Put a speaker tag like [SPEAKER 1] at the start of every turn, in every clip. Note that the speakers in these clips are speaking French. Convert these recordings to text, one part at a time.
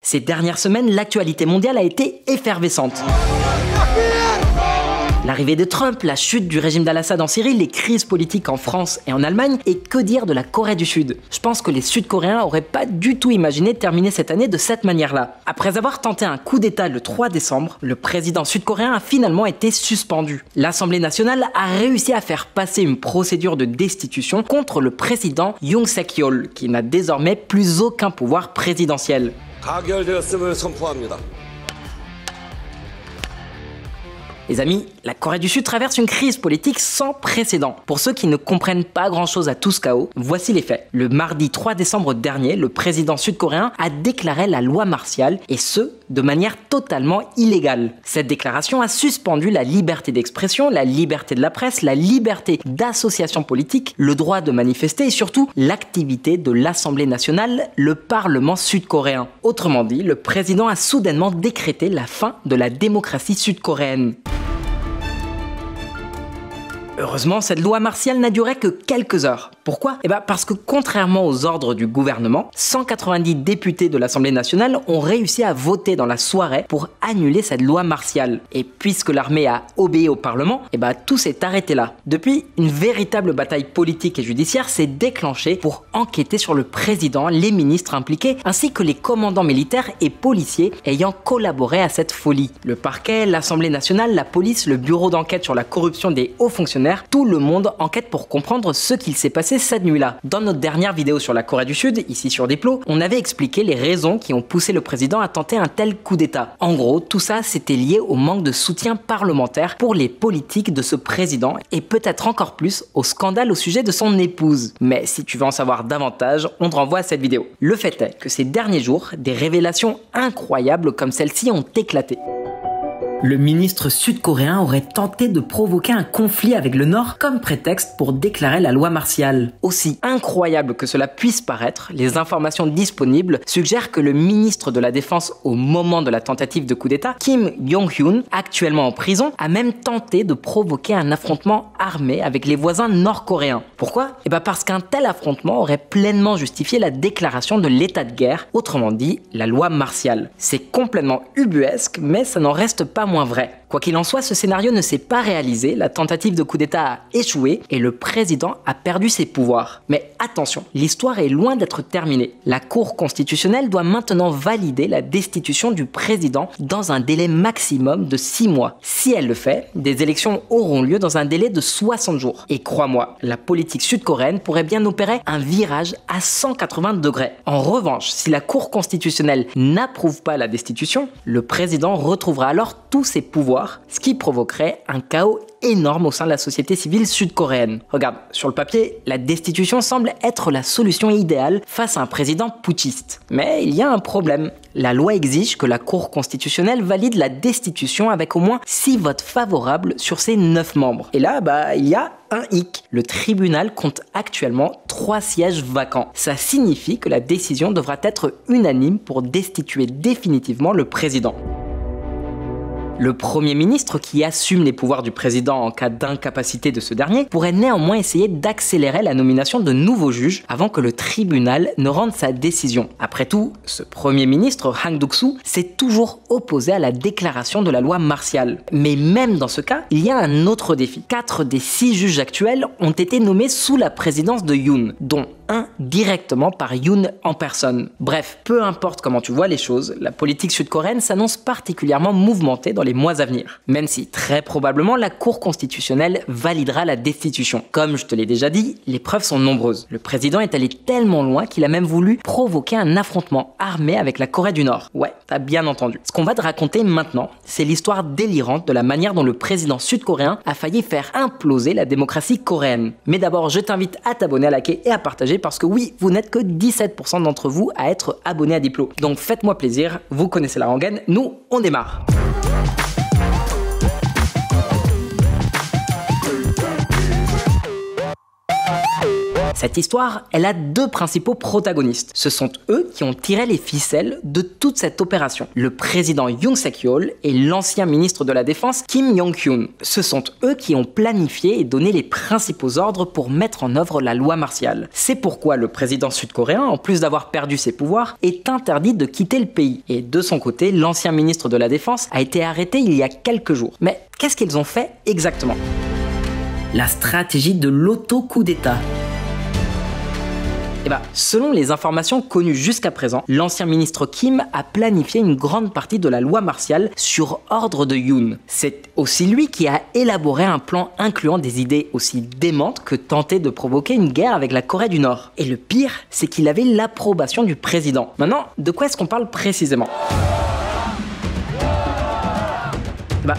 [SPEAKER 1] Ces dernières semaines, l'actualité mondiale a été effervescente. L'arrivée de Trump, la chute du régime d'Al-Assad en Syrie, les crises politiques en France et en Allemagne, et que dire de la Corée du Sud? Je pense que les Sud-Coréens n'auraient pas du tout imaginé terminer cette année de cette manière-là. Après avoir tenté un coup d'État le 3 décembre, le président sud-coréen a finalement été suspendu. L'Assemblée nationale a réussi à faire passer une procédure de destitution contre le président Yoon Suk-yeol, qui n'a désormais plus aucun pouvoir présidentiel. Les amis, la Corée du Sud traverse une crise politique sans précédent. Pour ceux qui ne comprennent pas grand-chose à tout ce chaos, voici les faits. Le mardi 3 décembre dernier, le président sud-coréen a déclaré la loi martiale, et ce, de manière totalement illégale. Cette déclaration a suspendu la liberté d'expression, la liberté de la presse, la liberté d'association politique, le droit de manifester et surtout l'activité de l'Assemblée nationale, le Parlement sud-coréen. Autrement dit, le président a soudainement décrété la fin de la démocratie sud-coréenne. Heureusement, cette loi martiale n'a duré que quelques heures. Pourquoi? Parce que contrairement aux ordres du gouvernement, 190 députés de l'Assemblée nationale ont réussi à voter dans la soirée pour annuler cette loi martiale. Et puisque l'armée a obéi au Parlement, tout s'est arrêté là. Depuis, une véritable bataille politique et judiciaire s'est déclenchée pour enquêter sur le président, les ministres impliqués, ainsi que les commandants militaires et policiers ayant collaboré à cette folie. Le parquet, l'Assemblée nationale, la police, le bureau d'enquête sur la corruption des hauts fonctionnaires, tout le monde enquête pour comprendre ce qu'il s'est passé cette nuit-là. Dans notre dernière vidéo sur la Corée du Sud, ici sur Diplo, on avait expliqué les raisons qui ont poussé le président à tenter un tel coup d'État. En gros, tout ça c'était lié au manque de soutien parlementaire pour les politiques de ce président et peut-être encore plus au scandale au sujet de son épouse. Mais si tu veux en savoir davantage, on te renvoie à cette vidéo. Le fait est que ces derniers jours, des révélations incroyables comme celle-ci ont éclaté. Le ministre sud-coréen aurait tenté de provoquer un conflit avec le Nord comme prétexte pour déclarer la loi martiale. Aussi incroyable que cela puisse paraître, les informations disponibles suggèrent que le ministre de la Défense au moment de la tentative de coup d'État, Kim Yong-hyun, actuellement en prison, a même tenté de provoquer un affrontement armé avec les voisins nord-coréens. Pourquoi? Parce qu'un tel affrontement aurait pleinement justifié la déclaration de l'état de guerre, autrement dit, la loi martiale. C'est complètement ubuesque, mais ça n'en reste pas moins vrai. Quoi qu'il en soit, ce scénario ne s'est pas réalisé, la tentative de coup d'État a échoué et le président a perdu ses pouvoirs. Mais attention, l'histoire est loin d'être terminée. La Cour constitutionnelle doit maintenant valider la destitution du président dans un délai maximum de 6 mois. Si elle le fait, des élections auront lieu dans un délai de 60 jours. Et crois-moi, la politique sud-coréenne pourrait bien opérer un virage à 180 degrés. En revanche, si la Cour constitutionnelle n'approuve pas la destitution, le président retrouvera alors tous ses pouvoirs, ce qui provoquerait un chaos énorme au sein de la société civile sud-coréenne. Regarde, sur le papier, la destitution semble être la solution idéale face à un président putschiste. Mais il y a un problème. La loi exige que la Cour constitutionnelle valide la destitution avec au moins 6 votes favorables sur ses 9 membres. Et là, il y a un hic. Le tribunal compte actuellement 3 sièges vacants. Ça signifie que la décision devra être unanime pour destituer définitivement le président. Le Premier ministre, qui assume les pouvoirs du président en cas d'incapacité de ce dernier, pourrait néanmoins essayer d'accélérer la nomination de nouveaux juges avant que le tribunal ne rende sa décision. Après tout, ce Premier ministre, Han Duck-soo, s'est toujours opposé à la déclaration de la loi martiale. Mais même dans ce cas, il y a un autre défi. 4 des 6 juges actuels ont été nommés sous la présidence de Yoon, dont un directement par Yoon en personne. Bref, peu importe comment tu vois les choses, la politique sud-coréenne s'annonce particulièrement mouvementée dans les mois à venir. Même si, très probablement, la Cour constitutionnelle validera la destitution. Comme je te l'ai déjà dit, les preuves sont nombreuses. Le président est allé tellement loin qu'il a même voulu provoquer un affrontement armé avec la Corée du Nord. Ouais, t'as bien entendu. Ce qu'on va te raconter maintenant, c'est l'histoire délirante de la manière dont le président sud-coréen a failli faire imploser la démocratie coréenne. Mais d'abord, je t'invite à t'abonner, à liker et à partager parce que oui, vous n'êtes que 17% d'entre vous à être abonnés à Diplo. Donc faites-moi plaisir, vous connaissez la rengaine, nous, on démarre. Cette histoire, elle a deux principaux protagonistes. Ce sont eux qui ont tiré les ficelles de toute cette opération. Le président Yoon Suk-yeol et l'ancien ministre de la Défense Kim Yong-hyun. Ce sont eux qui ont planifié et donné les principaux ordres pour mettre en œuvre la loi martiale. C'est pourquoi le président sud-coréen, en plus d'avoir perdu ses pouvoirs, est interdit de quitter le pays. Et de son côté, l'ancien ministre de la Défense a été arrêté il y a quelques jours. Mais qu'est-ce qu'ils ont fait exactement? La stratégie de l'auto-coup d'État. Selon les informations connues jusqu'à présent, l'ancien ministre Kim a planifié une grande partie de la loi martiale sur ordre de Yoon. C'est aussi lui qui a élaboré un plan incluant des idées aussi démentes que tenter de provoquer une guerre avec la Corée du Nord. Et le pire, c'est qu'il avait l'approbation du président. Maintenant, de quoi est-ce qu'on parle précisément ?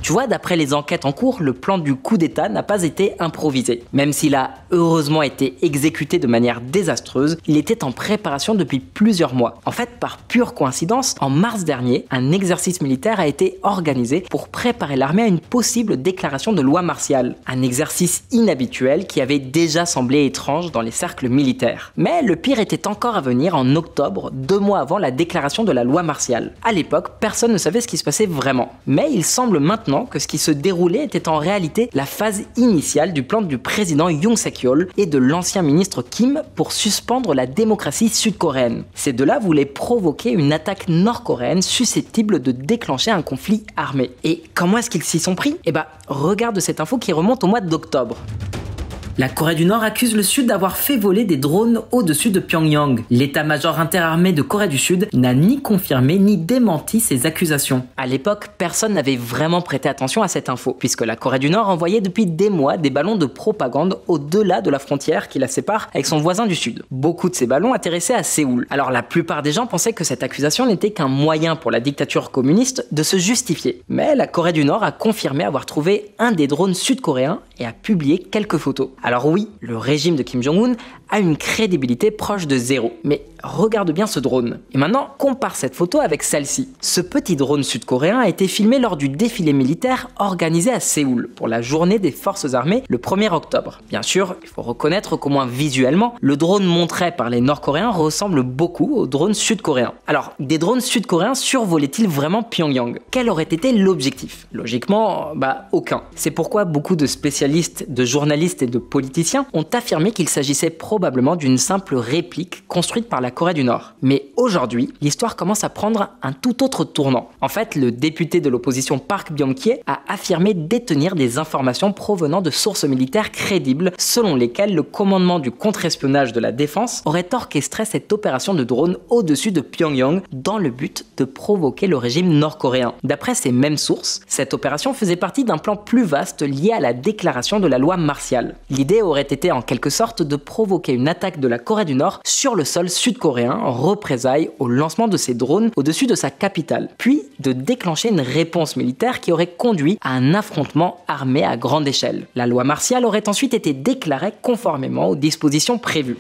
[SPEAKER 1] Tu vois, d'après les enquêtes en cours, le plan du coup d'État n'a pas été improvisé. Même s'il a heureusement été exécuté de manière désastreuse, il était en préparation depuis plusieurs mois. En fait, par pure coïncidence, en mars dernier, un exercice militaire a été organisé pour préparer l'armée à une possible déclaration de loi martiale. Un exercice inhabituel qui avait déjà semblé étrange dans les cercles militaires. Mais le pire était encore à venir en octobre, 2 mois avant la déclaration de la loi martiale. À l'époque, personne ne savait ce qui se passait vraiment. Mais il semble maintenant que ce qui se déroulait était en réalité la phase initiale du plan du président Yoon Suk-yeol et de l'ancien ministre Kim pour suspendre la démocratie sud-coréenne. Ces deux-là voulaient provoquer une attaque nord-coréenne susceptible de déclencher un conflit armé. Et comment est-ce qu'ils s'y sont pris ? Regarde cette info qui remonte au mois d'octobre. La Corée du Nord accuse le Sud d'avoir fait voler des drones au-dessus de Pyongyang. L'état-major interarmé de Corée du Sud n'a ni confirmé ni démenti ces accusations. À l'époque, personne n'avait vraiment prêté attention à cette info, puisque la Corée du Nord envoyait depuis des mois des ballons de propagande au-delà de la frontière qui la sépare avec son voisin du Sud. Beaucoup de ces ballons atterrissaient à Séoul. Alors la plupart des gens pensaient que cette accusation n'était qu'un moyen pour la dictature communiste de se justifier. Mais la Corée du Nord a confirmé avoir trouvé un des drones sud-coréens et a publié quelques photos. Alors oui, le régime de Kim Jong-un a une crédibilité proche de zéro. Mais regarde bien ce drone. Et maintenant, compare cette photo avec celle-ci. Ce petit drone sud-coréen a été filmé lors du défilé militaire organisé à Séoul pour la journée des forces armées le 1er octobre. Bien sûr, il faut reconnaître qu'au moins visuellement, le drone montré par les Nord-Coréens ressemble beaucoup aux drones sud-coréens. Alors, des drones sud-coréens survolaient-ils vraiment Pyongyang? Quel aurait été l'objectif? Logiquement, aucun. C'est pourquoi beaucoup de spécialistes, de journalistes et de politiciens ont affirmé qu'il s'agissait probablement d'une simple réplique construite par la Corée du Nord. Mais aujourd'hui, l'histoire commence à prendre un tout autre tournant. En fait, le député de l'opposition Park Byung-kye a affirmé détenir des informations provenant de sources militaires crédibles selon lesquelles le commandement du contre-espionnage de la défense aurait orchestré cette opération de drone au-dessus de Pyongyang dans le but de provoquer le régime nord-coréen. D'après ces mêmes sources, cette opération faisait partie d'un plan plus vaste lié à la déclaration de la loi martiale. L'idée aurait été en quelque sorte de provoquer une attaque de la Corée du Nord sur le sol sud-coréen en représailles au lancement de ces drones au-dessus de sa capitale, puis de déclencher une réponse militaire qui aurait conduit à un affrontement armé à grande échelle. La loi martiale aurait ensuite été déclarée conformément aux dispositions prévues.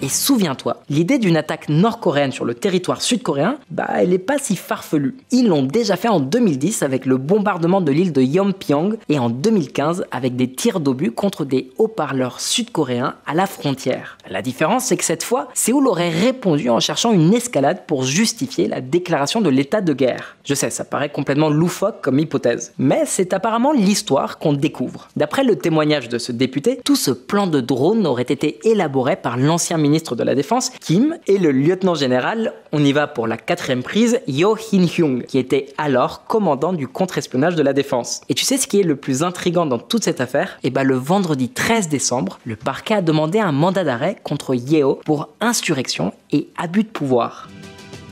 [SPEAKER 1] Et souviens-toi, l'idée d'une attaque nord-coréenne sur le territoire sud-coréen, elle n'est pas si farfelue. Ils l'ont déjà fait en 2010 avec le bombardement de l'île de Yeonpyeong et en 2015 avec des tirs d'obus contre des haut-parleurs sud-coréens à la frontière. La différence, c'est que cette fois, Séoul aurait répondu en cherchant une escalade pour justifier la déclaration de l'état de guerre. Je sais, ça paraît complètement loufoque comme hypothèse, mais c'est apparemment l'histoire qu'on découvre. D'après le témoignage de ce député, tout ce plan de drone aurait été élaboré par l'ancien ministre de la Défense, Kim, et le lieutenant-général, on y va pour la 4e prise, Yo In-hyung, qui était alors commandant du contre-espionnage de la Défense. Et tu sais ce qui est le plus intriguant dans toute cette affaire? Le vendredi 13 décembre, le parquet a demandé un mandat d'arrêt contre Yeo pour insurrection et abus de pouvoir.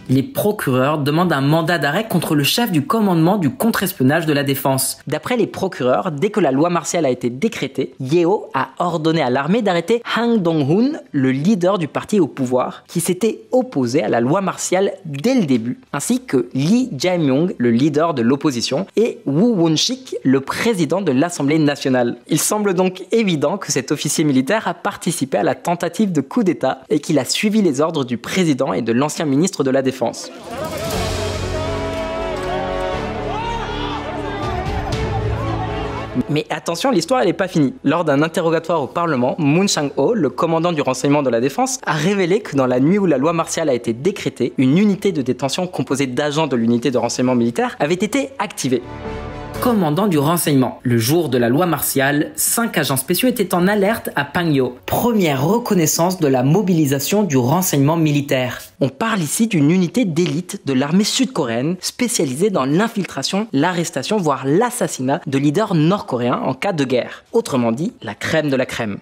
[SPEAKER 1] Les procureurs demandent un mandat d'arrêt contre le chef du commandement du contre-espionnage de la défense. D'après les procureurs, dès que la loi martiale a été décrétée, Yeo a ordonné à l'armée d'arrêter Han Dong-hun, le leader du parti au pouvoir, qui s'était opposé à la loi martiale dès le début, ainsi que Lee Jae-myung, le leader de l'opposition, et Woo Won-sik, le président de l'Assemblée nationale. Il semble donc évident que cet officier militaire a participé à la tentative de coup d'État et qu'il a suivi les ordres du président et de l'ancien ministre de la Défense. Mais attention, l'histoire elle n'est pas finie. Lors d'un interrogatoire au Parlement, Moon Chang-ho, le commandant du renseignement de la défense, a révélé que dans la nuit où la loi martiale a été décrétée, une unité de détention composée d'agents de l'unité de renseignement militaire avait été activée. Commandant du renseignement. Le jour de la loi martiale, 5 agents spéciaux étaient en alerte à Pangyo. Première reconnaissance de la mobilisation du renseignement militaire. On parle ici d'une unité d'élite de l'armée sud-coréenne spécialisée dans l'infiltration, l'arrestation, voire l'assassinat de leaders nord-coréens en cas de guerre. Autrement dit, la crème de la crème.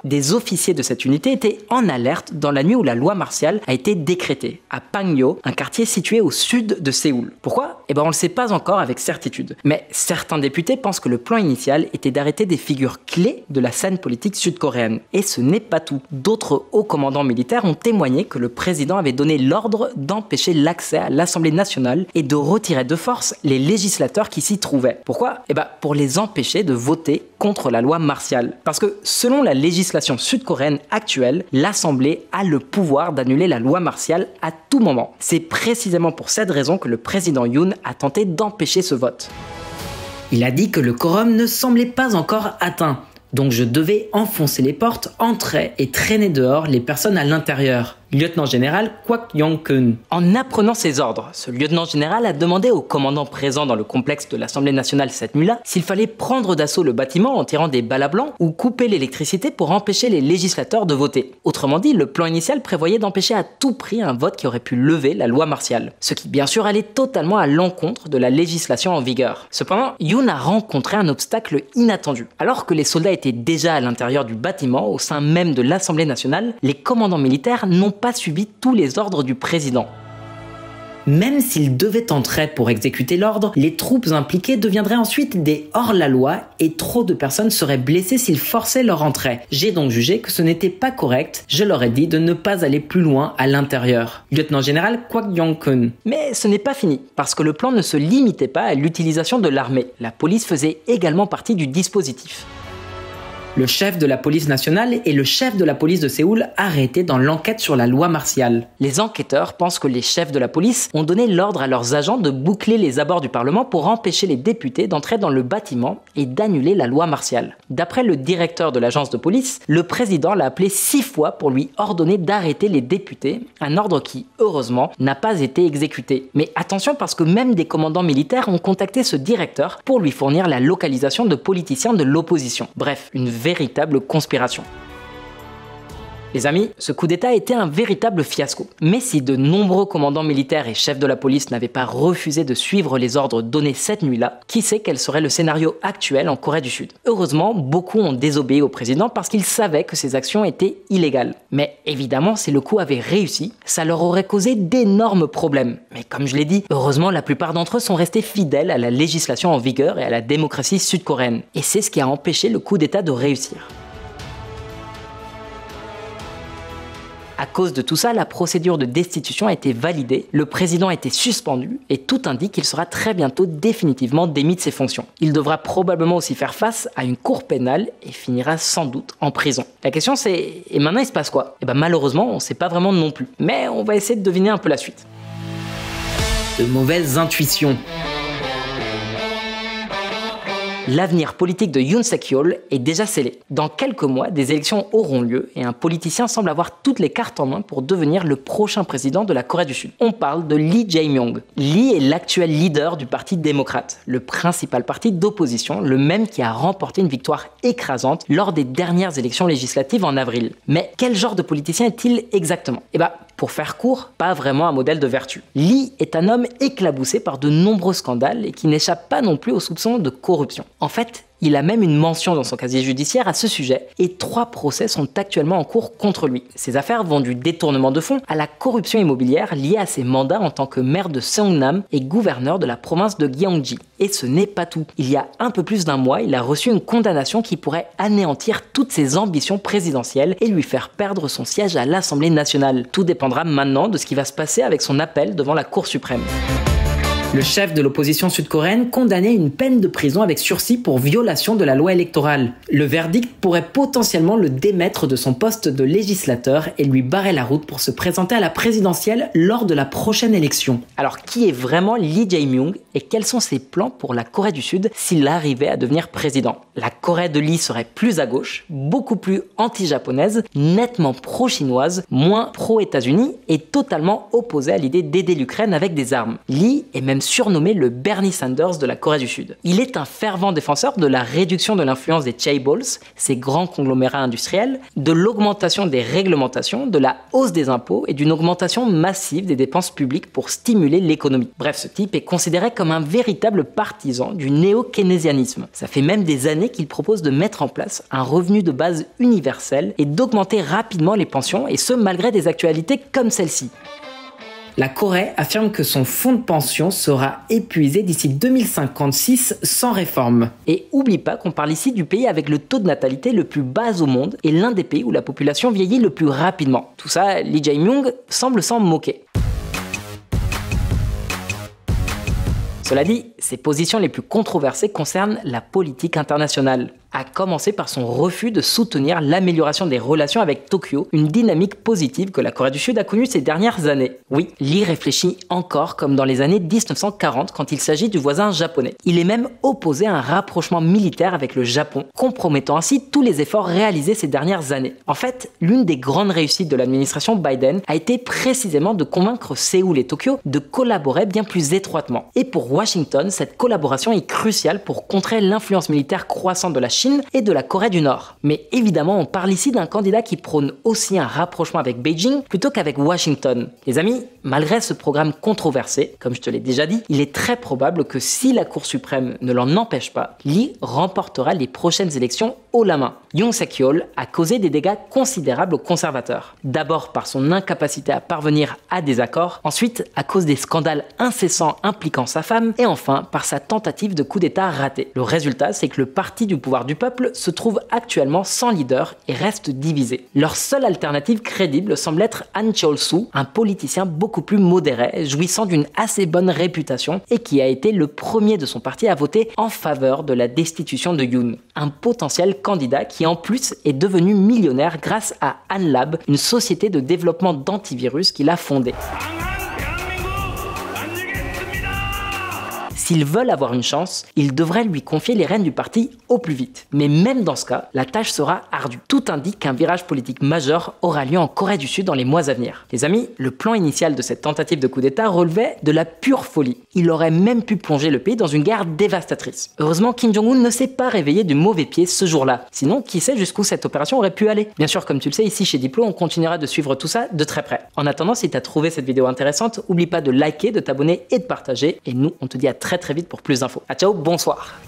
[SPEAKER 1] Des officiers de cette unité étaient en alerte dans la nuit où la loi martiale a été décrétée, à Pangyo, un quartier situé au sud de Séoul. Pourquoi ? On ne le sait pas encore avec certitude. Mais certains députés pensent que le plan initial était d'arrêter des figures clés de la scène politique sud-coréenne. Et ce n'est pas tout. D'autres hauts commandants militaires ont témoigné que le président avait donné l'ordre d'empêcher l'accès à l'Assemblée nationale et de retirer de force les législateurs qui s'y trouvaient. Pourquoi ? Pour les empêcher de voter contre la loi martiale. Parce que selon la législation sud-coréenne actuelle, l'Assemblée a le pouvoir d'annuler la loi martiale à tout moment. C'est précisément pour cette raison que le président Yoon a tenté d'empêcher ce vote. Il a dit que le quorum ne semblait pas encore atteint, donc je devais enfoncer les portes, entrer et traîner dehors les personnes à l'intérieur. Lieutenant-général Kwak Yong-kun. En apprenant ces ordres, ce lieutenant-général a demandé aux commandants présents dans le complexe de l'Assemblée nationale cette nuit-là s'il fallait prendre d'assaut le bâtiment en tirant des balles à blanc ou couper l'électricité pour empêcher les législateurs de voter. Autrement dit, le plan initial prévoyait d'empêcher à tout prix un vote qui aurait pu lever la loi martiale. Ce qui bien sûr allait totalement à l'encontre de la législation en vigueur. Cependant, Yoon a rencontré un obstacle inattendu. Alors que les soldats étaient déjà à l'intérieur du bâtiment, au sein même de l'Assemblée nationale, les commandants militaires n'ont pas suivi tous les ordres du président. Même s'ils devaient entrer pour exécuter l'ordre, les troupes impliquées deviendraient ensuite des hors-la-loi et trop de personnes seraient blessées s'ils forçaient leur entrée. J'ai donc jugé que ce n'était pas correct, je leur ai dit de ne pas aller plus loin à l'intérieur. Lieutenant-général Kwak Yong-kun. Mais ce n'est pas fini, parce que le plan ne se limitait pas à l'utilisation de l'armée. La police faisait également partie du dispositif. Le chef de la police nationale et le chef de la police de Séoul arrêtés dans l'enquête sur la loi martiale. Les enquêteurs pensent que les chefs de la police ont donné l'ordre à leurs agents de boucler les abords du Parlement pour empêcher les députés d'entrer dans le bâtiment et d'annuler la loi martiale. D'après le directeur de l'agence de police, le président l'a appelé 6 fois pour lui ordonner d'arrêter les députés, un ordre qui, heureusement, n'a pas été exécuté. Mais attention parce que même des commandants militaires ont contacté ce directeur pour lui fournir la localisation de politiciens de l'opposition. Bref, une véritable conspiration. Les amis, ce coup d'État était un véritable fiasco. Mais si de nombreux commandants militaires et chefs de la police n'avaient pas refusé de suivre les ordres donnés cette nuit-là, qui sait quel serait le scénario actuel en Corée du Sud? Heureusement, beaucoup ont désobéi au président parce qu'ils savaient que ces actions étaient illégales. Mais évidemment, si le coup avait réussi, ça leur aurait causé d'énormes problèmes. Mais comme je l'ai dit, heureusement, la plupart d'entre eux sont restés fidèles à la législation en vigueur et à la démocratie sud-coréenne. Et c'est ce qui a empêché le coup d'État de réussir. À cause de tout ça, la procédure de destitution a été validée, le président a été suspendu et tout indique qu'il sera très bientôt définitivement démis de ses fonctions. Il devra probablement aussi faire face à une cour pénale et finira sans doute en prison. La question c'est, et maintenant il se passe quoi? Malheureusement, on ne sait pas vraiment non plus. Mais on va essayer de deviner un peu la suite. De mauvaises intuitions. L'avenir politique de Yoon Suk-yeol est déjà scellé. Dans quelques mois, des élections auront lieu et un politicien semble avoir toutes les cartes en main pour devenir le prochain président de la Corée du Sud. On parle de Lee Jae-myung. Lee est l'actuel leader du Parti démocrate, le principal parti d'opposition, le même qui a remporté une victoire écrasante lors des dernières élections législatives en avril. Mais quel genre de politicien est-il exactement? Pour faire court, pas vraiment un modèle de vertu. Lee est un homme éclaboussé par de nombreux scandales et qui n'échappe pas non plus aux soupçons de corruption. En fait, il a même une mention dans son casier judiciaire à ce sujet et 3 procès sont actuellement en cours contre lui. Ces affaires vont du détournement de fonds à la corruption immobilière liée à ses mandats en tant que maire de Seongnam et gouverneur de la province de Gyeonggi. Et ce n'est pas tout. Il y a un peu plus d'un mois, il a reçu une condamnation qui pourrait anéantir toutes ses ambitions présidentielles et lui faire perdre son siège à l'Assemblée nationale. Tout dépendra maintenant de ce qui va se passer avec son appel devant la Cour suprême. Le chef de l'opposition sud-coréenne condamné à une peine de prison avec sursis pour violation de la loi électorale. Le verdict pourrait potentiellement le démettre de son poste de législateur et lui barrer la route pour se présenter à la présidentielle lors de la prochaine élection. Alors qui est vraiment Lee Jae-myung et quels sont ses plans pour la Corée du Sud s'il arrivait à devenir président. La Corée de Lee serait plus à gauche, beaucoup plus anti-japonaise, nettement pro-chinoise, moins pro-États-Unis et totalement opposée à l'idée d'aider l'Ukraine avec des armes. Lee est même surnommé le Bernie Sanders de la Corée du Sud. Il est un fervent défenseur de la réduction de l'influence des chaebols, ces grands conglomérats industriels, de l'augmentation des réglementations, de la hausse des impôts et d'une augmentation massive des dépenses publiques pour stimuler l'économie. Bref, ce type est considéré comme un véritable partisan du néo-keynésianisme. Ça fait même des années qu'il propose de mettre en place un revenu de base universel et d'augmenter rapidement les pensions, et ce malgré des actualités comme celle-ci. La Corée affirme que son fonds de pension sera épuisé d'ici 2056 sans réforme. Et oublie pas qu'on parle ici du pays avec le taux de natalité le plus bas au monde et l'un des pays où la population vieillit le plus rapidement. Tout ça, Lee Jae-myung semble s'en moquer. Cela dit, ses positions les plus controversées concernent la politique internationale, à commencer par son refus de soutenir l'amélioration des relations avec Tokyo, une dynamique positive que la Corée du Sud a connue ces dernières années. Oui, Lee réfléchit encore comme dans les années 1940 quand il s'agit du voisin japonais. Il est même opposé à un rapprochement militaire avec le Japon, compromettant ainsi tous les efforts réalisés ces dernières années. En fait, l'une des grandes réussites de l'administration Biden a été précisément de convaincre Séoul et Tokyo de collaborer bien plus étroitement. Et pour Washington, cette collaboration est cruciale pour contrer l'influence militaire croissante de la Chine et de la Corée du Nord. Mais évidemment, on parle ici d'un candidat qui prône aussi un rapprochement avec Beijing plutôt qu'avec Washington. Les amis, malgré ce programme controversé, comme je te l'ai déjà dit, il est très probable que si la Cour suprême ne l'en empêche pas, Lee remportera les prochaines élections haut la main. Yoon Suk-yeol a causé des dégâts considérables aux conservateurs. D'abord par son incapacité à parvenir à des accords, ensuite à cause des scandales incessants impliquant sa femme, et enfin par sa tentative de coup d'État raté. Le résultat, c'est que le parti du pouvoir du peuple se trouve actuellement sans leader et reste divisé. Leur seule alternative crédible semble être Han Cheol-soo, un politicien beaucoup plus modéré, jouissant d'une assez bonne réputation et qui a été le premier de son parti à voter en faveur de la destitution de Yoon. Un potentiel candidat qui en plus est devenu millionnaire grâce à Hanlab, une société de développement d'antivirus qu'il a fondée. S'ils veulent avoir une chance, ils devraient lui confier les rênes du parti au plus vite. Mais même dans ce cas, la tâche sera ardue. Tout indique qu'un virage politique majeur aura lieu en Corée du Sud dans les mois à venir. Les amis, le plan initial de cette tentative de coup d'État relevait de la pure folie. Il aurait même pu plonger le pays dans une guerre dévastatrice. Heureusement, Kim Jong-un ne s'est pas réveillé du mauvais pied ce jour-là. Sinon, qui sait jusqu'où cette opération aurait pu aller. Bien sûr, comme tu le sais, ici chez Diplo, on continuera de suivre tout ça de très près. En attendant, si tu as trouvé cette vidéo intéressante, oublie pas de liker, de t'abonner et de partager. Et nous, on te dit à très vite pour plus d'infos. À ciao, bonsoir.